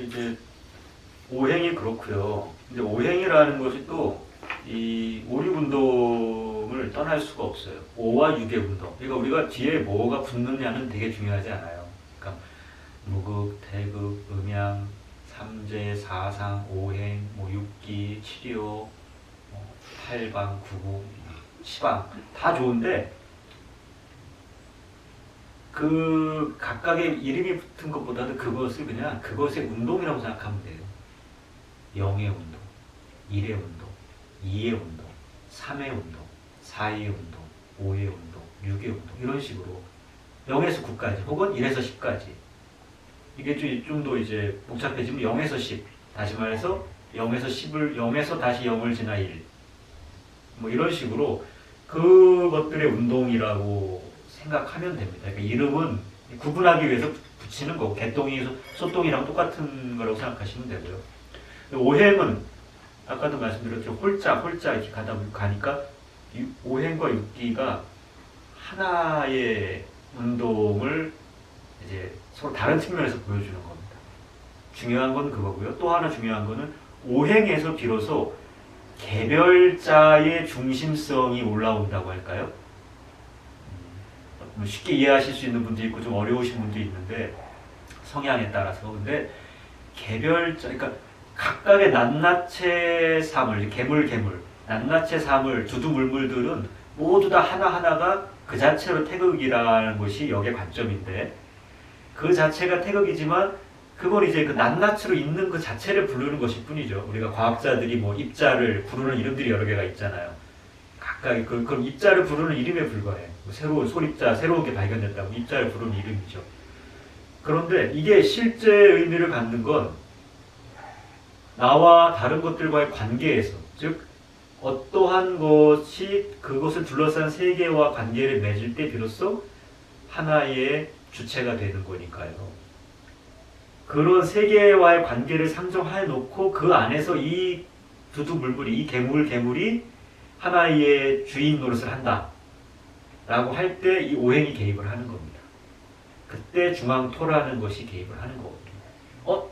이제 오행이 그렇고요. 이제 오행이라는 것이 또 이 오륙 운동을 떠날 수가 없어요. 오와 육의 운동. 그러니까 우리가 뒤에 뭐가 붙느냐는 되게 중요하지 않아요. 그러니까 무극, 태극, 음양, 삼재, 사상, 오행, 뭐 육기, 치료, 팔방, 구궁, 시방 다 좋은데 그 각각의 이름이 붙은 것보다도 그것을 그냥 그것의 운동이라고 생각하면 돼요. 영의 운동, 일의 운동, 이의 운동, 삼의 운동, 사의 운동, 오의 운동, 육의 운동 이런 식으로 0에서 9까지 혹은 1에서 10까지 이게 좀 더 이제 복잡해지면 0에서 10 다시 말해서 0에서 10을 0에서 다시 0을 지나 1 뭐 이런 식으로 그것들의 운동이라고 생각하면 됩니다. 그러니까 이름은 구분하기 위해서 붙이는 거고 개똥이 소똥이랑 똑같은 거라고 생각하시면 되고요. 오행은 아까도 말씀드렸죠. 홀자 이렇게 가니까 오행과 육기가 하나의 운동을 이제 서로 다른 측면에서 보여주는 겁니다. 중요한 건 그거고요. 또 하나 중요한 거는 오행에서 비로소 개별자의 중심성이 올라온다고 할까요? 쉽게 이해하실 수 있는 분도 있고 좀 어려우신 분도 있는데 성향에 따라서 근데 개별자 그러니까 각각의 낱낱의 사물 개물 낱낱의 사물 두두물물들은 모두 다 하나하나가 그 자체로 태극이라는 것이 역의 관점인데 그 자체가 태극이지만 그걸 이제 그 낱낱으로 있는 그 자체를 부르는 것일 뿐이죠. 우리가 과학자들이 뭐 입자를 부르는 이름들이 여러 개가 있잖아요. 각각의 그럼 입자를 부르는 이름에 불과해. 새로운 소립자, 새롭게 발견됐다고 입자를 부르는 이름이죠. 그런데 이게 실제 의미를 갖는 건 나와 다른 것들과의 관계에서, 즉 어떠한 것이 그것을 둘러싼 세계와 관계를 맺을 때 비로소 하나의 주체가 되는 거니까요. 그런 세계와의 관계를 상정해 놓고 그 안에서 이 두두물물이, 이 개물이 하나의 주인 노릇을 한다. 라고 할 때 이 오행이 개입을 하는 겁니다. 그때 중앙토라는 것이 개입을 하는 거거든요.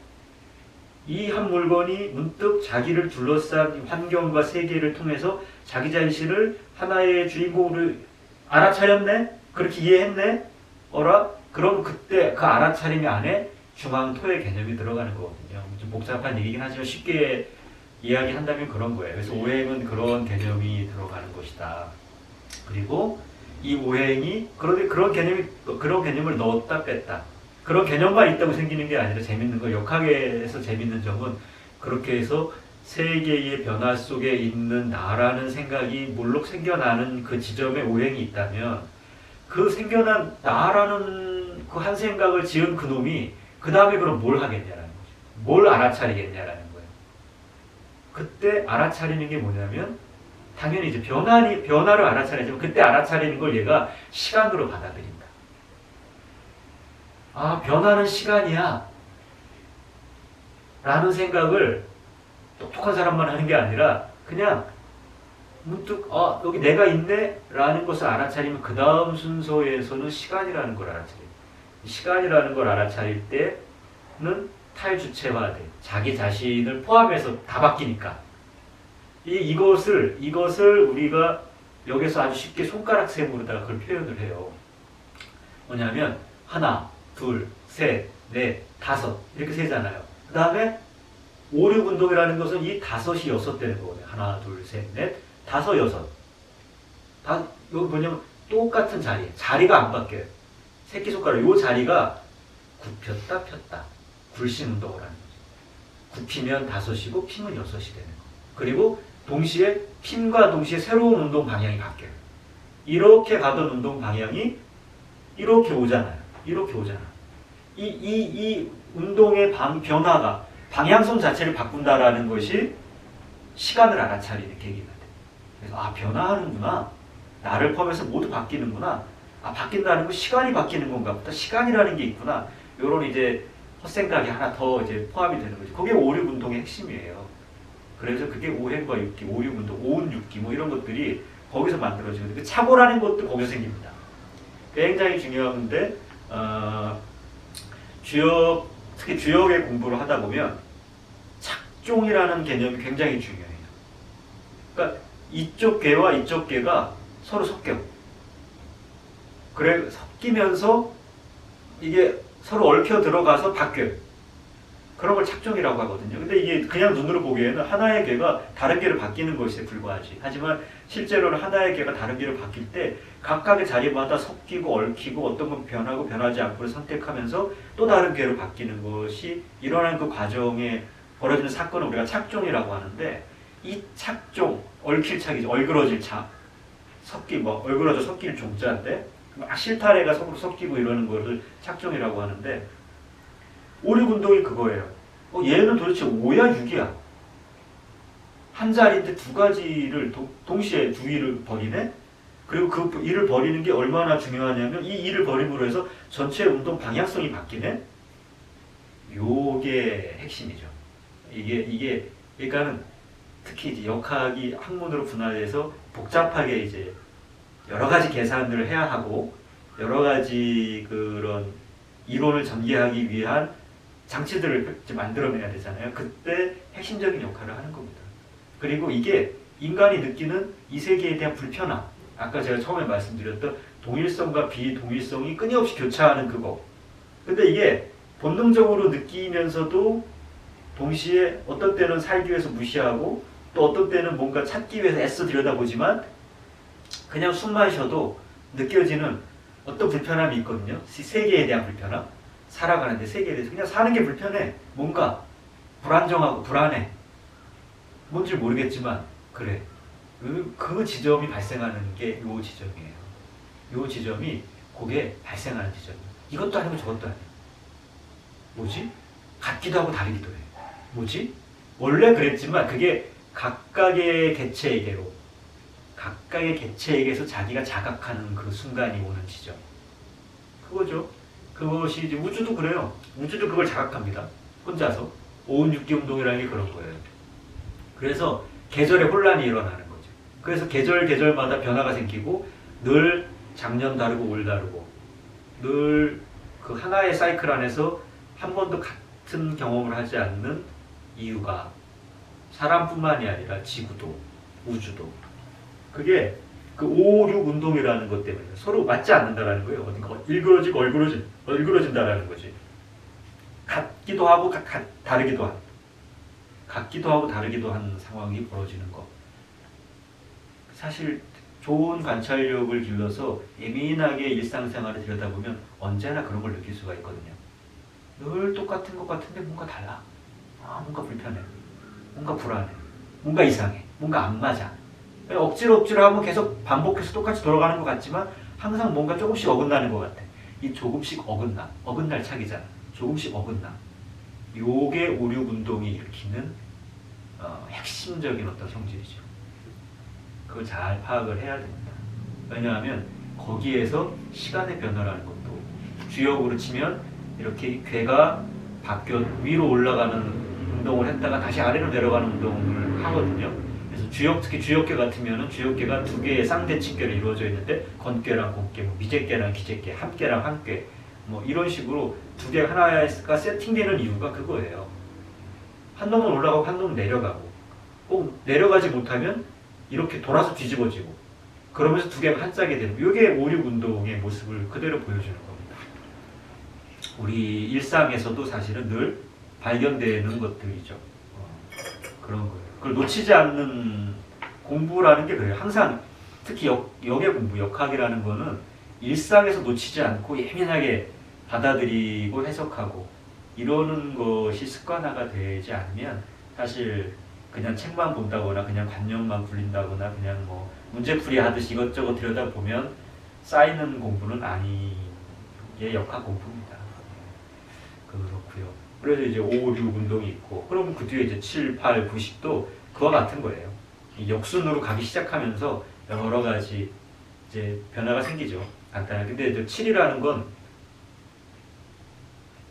이 한 물건이 문득 자기를 둘러싼 환경과 세계를 통해서 자기 자신을 하나의 주인공으로 알아차렸네? 그렇게 이해했네? 그럼 그때 그 알아차림 안에 중앙토의 개념이 들어가는 거거든요. 좀 복잡한 얘기긴 하지만 쉽게 이야기한다면 그런 거예요. 그래서 오행은 그런 개념이 들어가는 것이다. 그리고 이 오행이 그런데 그런 개념을 넣었다 뺐다. 그런 개념만 있다고 생기는 게 아니라 재밌는 거 역학에서 재밌는 점은 그렇게 해서 세계의 변화 속에 있는 나라는 생각이 물록 생겨나는 그 지점에 오행이 있다면 그 생겨난 나라는 그 한 생각을 지은 그 놈이 그 다음에 그럼 뭘 하겠냐라는 거죠. 뭘 알아차리겠냐라는 거예요. 그때 알아차리는 게 뭐냐면 당연히 이제 변화를 알아차리지만 그때 알아차리는 걸 얘가 시간으로 받아들인다. 아, 변화는 시간이야. 라는 생각을 똑똑한 사람만 하는 게 아니라 그냥 문득 여기 내가 있네? 라는 것을 알아차리면 그 다음 순서에서는 시간이라는 걸 알아차려요. 시간이라는 걸 알아차릴 때는 탈주체화돼. 자기 자신을 포함해서 다 바뀌니까. 이것을 우리가 여기서 아주 쉽게 손가락 셈으로다가 그걸 표현을 해요. 뭐냐면 하나, 둘, 셋, 넷, 다섯 이렇게 세잖아요. 그 다음에 오륙 운동이라는 것은 이 다섯이 여섯 되는 거거든요. 하나, 둘, 셋, 넷, 다섯, 여섯. 여기 뭐냐면 똑같은 자리가 안 바뀌어요. 새끼손가락 이 자리가 굽혔다 폈다 굴신 운동을 하는 거죠. 굽히면 다섯이고 피면 여섯이 되는 거. 그리고 동시에 핌과 동시에 새로운 운동 방향이 바뀌어요. 이렇게 가던 운동 방향이 이렇게 오잖아요. 이 운동의 변화가 방향성 자체를 바꾼다라는 것이 시간을 알아차리는 계기가 돼요. 그래서 변화하는구나. 나를 포함해서 모두 바뀌는구나. 바뀐다는 건 시간이 바뀌는 건가 보다. 시간이라는 게 있구나. 요런 이제 헛생각이 하나 더 이제 포함이 되는 거죠. 그게 오륙 운동의 핵심이에요. 그래서 그게 오행과 육기, 오륙 운동, 오운 육기 뭐 이런 것들이 거기서 만들어지거든요. 그 착오라는 것도 거기서 생깁니다. 굉장히 중요한데 주역 특히 주역의 공부를 하다 보면 착종이라는 개념이 굉장히 중요해요. 그러니까 이쪽 개와 이쪽 개가 서로 섞여. 그래 섞이면서 이게 서로 얽혀 들어가서 바뀌어요. 그런 걸 착종이라고 하거든요. 근데 이게 그냥 눈으로 보기에는 하나의 개가 다른 개로 바뀌는 것에 불과하지. 하지만 실제로는 하나의 개가 다른 개로 바뀔 때 각각의 자리마다 섞이고 얽히고 어떤 건 변하고 변하지 않고를 선택하면서 또 다른 개로 바뀌는 것이 일어나는 그 과정에 벌어지는 사건을 우리가 착종이라고 하는데, 이 착종, 얽힐 착이죠. 얼그러질 착. 얼그러져 섞일 종자인데 막 실타래가 서로 섞이고 이러는 것을 착종이라고 하는데, 오륙운동이 그거예요. 얘는 도대체 5야 6이야? 한 자리인데 두 가지를 동시에 두 일을 벌이네? 그리고 그 일을 벌이는 게 얼마나 중요하냐면 이 일을 벌임으로 해서 전체 운동 방향성이 바뀌네? 요게 핵심이죠. 이게 그러니까는 특히 이제 역학이 학문으로 분할해서 복잡하게 이제 여러 가지 계산들을 해야 하고 여러 가지 그런 이론을 전개하기 위한 장치들을 만들어내야 되잖아요. 그때 핵심적인 역할을 하는 겁니다. 그리고 이게 인간이 느끼는 이 세계에 대한 불편함, 아까 제가 처음에 말씀드렸던 동일성과 비동일성이 끊임없이 교차하는 그거. 근데 이게 본능적으로 느끼면서도 동시에 어떤 때는 살기 위해서 무시하고 또 어떤 때는 뭔가 찾기 위해서 애써 들여다보지만 그냥 숨만 쉬어도 느껴지는 어떤 불편함이 있거든요. 세계에 대한 불편함. 살아가는데 세계에 대해서 그냥 사는 게 불편해. 뭔가 불안정하고 불안해. 뭔지 모르겠지만 그래. 그 지점이 발생하는 게 요 지점이에요. 요 지점이 그게 발생하는 지점이에요. 이것도 아니고 저것도 아니에요. 뭐지? 같기도 하고 다르기도 해요. 뭐지? 원래 그랬지만 그게 각각의 개체에게서 자기가 자각하는 그 순간이 오는 지점. 그거죠. 그것이 이제 우주도 그래요. 우주도 그걸 자각합니다. 혼자서. 5운 6기 운동이라는 게 그런 거예요. 그래서 계절의 혼란이 일어나는 거죠. 그래서 계절마다 변화가 생기고 늘 작년 다르고 올 다르고 늘 그 하나의 사이클 안에서 한 번도 같은 경험을 하지 않는 이유가 사람뿐만이 아니라 지구도 우주도 그게 그 5, 6 운동이라는 것 때문에 서로 맞지 않는다라는 거예요. 어딘가 일그러지고 얼그러진다라는 거지. 같기도 하고 다르기도 한. 같기도 하고 다르기도 한 상황이 벌어지는 것. 사실 좋은 관찰력을 길러서 예민하게 일상생활을 들여다보면 언제나 그런 걸 느낄 수가 있거든요. 늘 똑같은 것 같은데 뭔가 달라. 뭔가 불편해. 뭔가 불안해. 뭔가 이상해. 뭔가 안 맞아. 억지로 하면 계속 반복해서 똑같이 돌아가는 것 같지만 항상 뭔가 조금씩 어긋나는 것 같아. 이 조금씩 어긋날 착이잖아. 조금씩 어긋나. 요게 오륙운동이 일으키는 핵심적인 어떤 성질이죠. 그걸 잘 파악을 해야 됩니다. 왜냐하면 거기에서 시간의 변화라는 것도 주역으로 치면 이렇게 괴가 위로 올라가는 운동을 했다가 다시 아래로 내려가는 운동을 하거든요. 그래서 특히 주역괴 같으면은 주역괴가 두 개의 쌍대 직결이 이루어져 있는데 건괴랑 곱괴, 미제괴랑 기제괴, 합괴랑 한괴 이런 식으로 두 개 하나가 세팅되는 이유가 그거예요. 한 놈은 올라가고 한 놈은 내려가고 꼭 내려가지 못하면 이렇게 돌아서 뒤집어지고 그러면서 두 개가 한 짝이 되는 이게 오륙운동의 모습을 그대로 보여주는 겁니다. 우리 일상에서도 사실은 늘 발견되는 것들이죠. 그런 거예요. 그걸 놓치지 않는 공부라는 게 그래요. 항상 특히 역의 공부, 역학이라는 거는 일상에서 놓치지 않고 예민하게 받아들이고 해석하고 이러는 것이 습관화가 되지 않으면 사실 그냥 책만 본다거나 그냥 관념만 굴린다거나 그냥 문제풀이 하듯이 이것저것 들여다보면 쌓이는 공부는 아니게 역학 공부입니다. 그렇고요. 그래서 이제 5, 6 운동이 있고 그럼 그 뒤에 이제 7, 8, 9, 10도 그와 같은 거예요. 이 역순으로 가기 시작하면서 여러 가지 이제 변화가 생기죠. 간단하게. 근데 이제 7이라는 건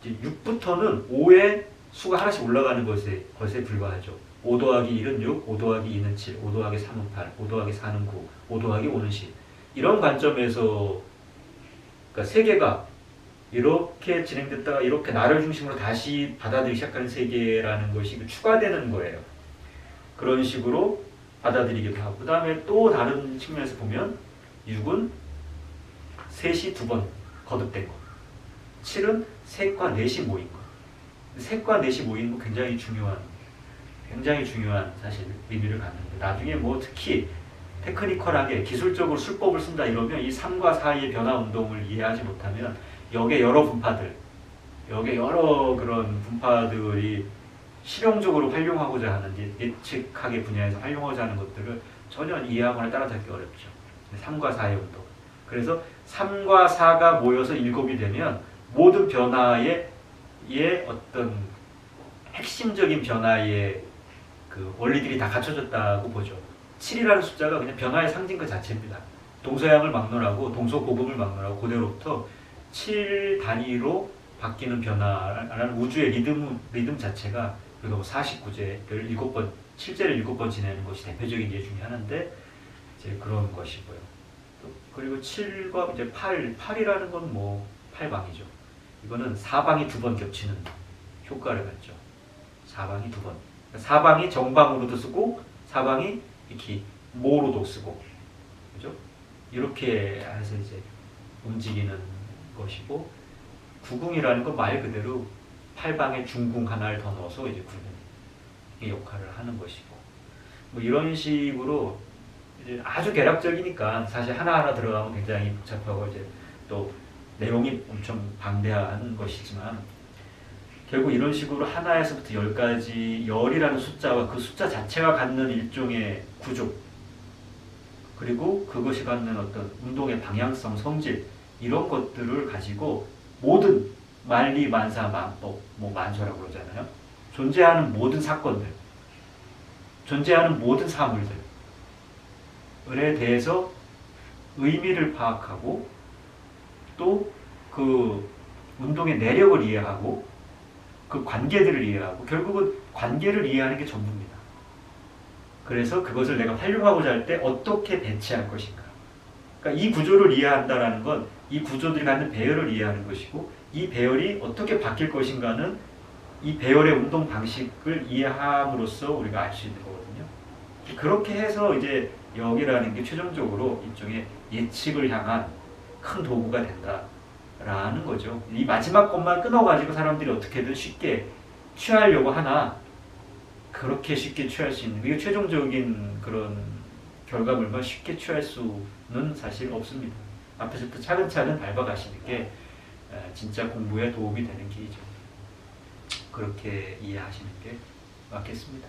이제 6부터는 5의 수가 하나씩 올라가는 것에 불과하죠. 5 더하기 1은 6, 5 더하기 2는 7, 5 더하기 3은 8, 5 더하기 4는 9, 5 더하기 5는 10. 이런 관점에서 그러니까 세계가 이렇게 진행됐다가 이렇게 나를 중심으로 다시 받아들이기 시작하는 세계라는 것이 추가되는 거예요. 그런 식으로 받아들이기도 하고, 그 다음에 또 다른 측면에서 보면 6은 3시 2번 거듭된 거, 7은 3과 4시 모인 거. 3과 4시 모인 거 굉장히 중요한 사실 의미를 갖는데, 나중에 뭐 특히 테크니컬하게 기술적으로 술법을 쓴다 이러면 이 3과 4의 변화 운동을 이해하지 못하면 여기에 여러 그런 분파들이 실용적으로 활용하고자 하는, 예측학의 분야에서 활용하고자 하는 것들을 전혀 이해하거나 따라잡기 어렵죠. 3과 4의 운동. 그래서 3과 4가 모여서 7이 되면 모든 변화의 어떤 핵심적인 변화의 그 원리들이 다 갖춰졌다고 보죠. 7이라는 숫자가 그냥 변화의 상징 그 자체입니다. 동서양을 막론하고 동서고금을 막론하고 그대로부터 7 단위로 바뀌는 변화라는 우주의 리듬 자체가, 그리고 49제를 7번, 7제를 7번 지내는 것이 대표적인 예 중에 하나인데, 이제 그런 것이고요. 그리고 7과 이제 8이라는 건 뭐 8방이죠. 이거는 4방이 2번 겹치는 효과를 갖죠. 4방이 2번. 4방이 정방으로도 쓰고 4방이 이렇게 모로도 쓰고, 그죠? 이렇게 해서 이제 움직이는 것이고, 구궁이라는 건 말 그대로 8방에 중궁 하나를 더 넣어서 이제 구궁의 역할을 하는 것이고, 뭐 이런 식으로 이제 아주 개략적이니까 사실 하나하나 들어가면 굉장히 복잡하고 이제 또 내용이 엄청 방대한 것이지만, 결국 이런 식으로 하나에서부터 10까지, 열이라는 숫자와 그 숫자 자체가 갖는 일종의 구조, 그리고 그것이 갖는 어떤 운동의 방향성, 성질, 이런 것들을 가지고 모든 만리, 만사, 만법, 뭐 만소라고 그러잖아요. 존재하는 모든 사건들, 존재하는 모든 사물들에 대해서 의미를 파악하고, 또 그 운동의 내력을 이해하고, 그 관계들을 이해하고, 결국은 관계를 이해하는 게 전부입니다. 그래서 그것을 내가 활용하고자 할 때 어떻게 배치할 것인가. 그러니까 이 구조를 이해한다라는 건 이 구조들이 갖는 배열을 이해하는 것이고, 이 배열이 어떻게 바뀔 것인가는 이 배열의 운동 방식을 이해함으로써 우리가 알 수 있는 거거든요. 그렇게 해서 이제 역이라는 게 최종적으로 일종의 예측을 향한 큰 도구가 된다라는 거죠. 이 마지막 것만 끊어가지고 사람들이 어떻게든 쉽게 취하려고 하나, 그렇게 쉽게 취할 수 있는, 이게 최종적인 그런 결과물만 쉽게 취할 수는 사실 없습니다. 앞에서부터 차근차근 밟아가시는 게 진짜 공부에 도움이 되는 길이죠. 그렇게 이해하시는 게 맞겠습니다.